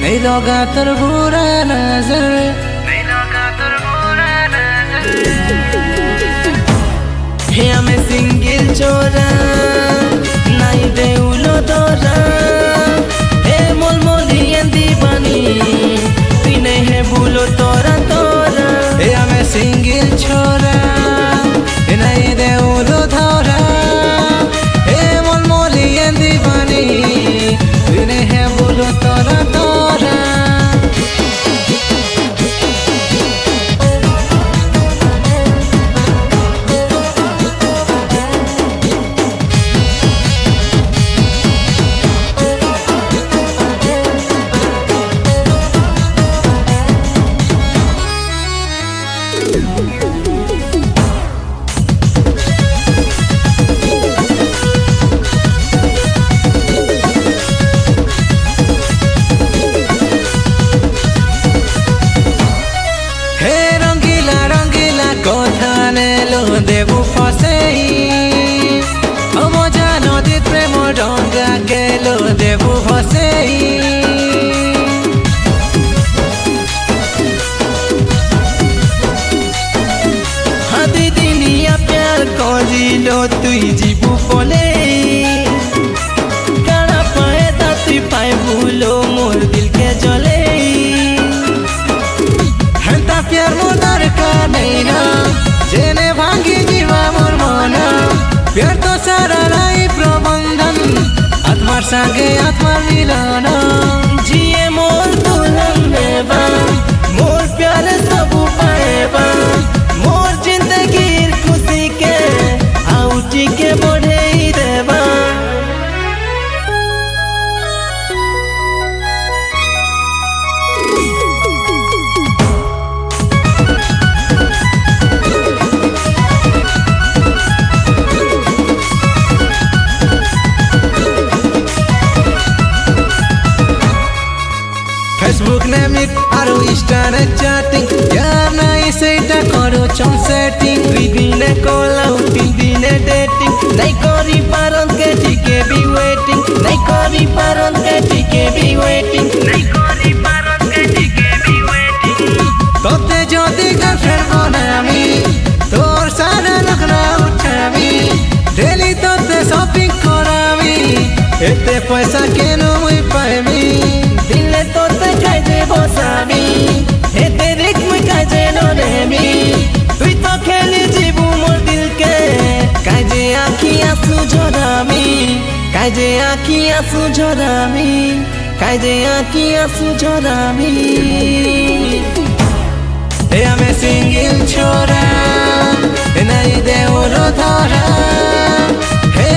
नहीं लगा तर बुरा नजर हे हमें सिंगल चोरा नहीं दे उलो तोरा हे मोल मोलियन दीवानी तू नहीं है भूलो तोरा तोरा हे हमें सिंगल छोरा नहीं दे उलो तोरा हे मोल मोलियन दीवानी तू नहीं है भूलो तोरा तोरा देवु फसेई मजा नदी प्रेम डंगा गेलो देवु फसेई हाथी दिनिया प्यार करिलो तुई जीवु बोले काना पाए ता तुई पाए भूलो मोर दिल के जले हंता प्यार मो दरकार नहीं ना जेने भांगी जीवा मोर मना प्यार तो सारा लाई प्रबंधन आत्मार संगे आत्मार मिलन जिए मोर दुल्हन देवा मोर प्यार सब पाएबा मोर जिंदगी खुशी के आउटी के बढ़े देवा फेसबुक ने मीट आरो इंस्टा ने चैटिंग यार नहीं सेटा करो चम सेटिंग दुई दिने कॉल आउट तीन दिने डेटिंग नहीं करी पारन के टिके भी वेटिंग नहीं करी पारन के टिके भी वेटिंग नहीं करी पारन के टिके भी वेटिंग तोते जदी गर्लफ्रेंड बनामी तोर सारा नखरा उठामी डेली तोते शॉपिंग करामी एते पैसा केनो मुई पाएमी दिले तोते काजे बसामी हेते रिक मुई काजे ननेमी तुई तो खेली जीवु मोर दिल के काजे आखी आंसू झरामी काजे आखी आंसू झरामी काजे आखी आंसू झरामी हे हमें सिंगल छोरा नहीं दे उलो धरा हे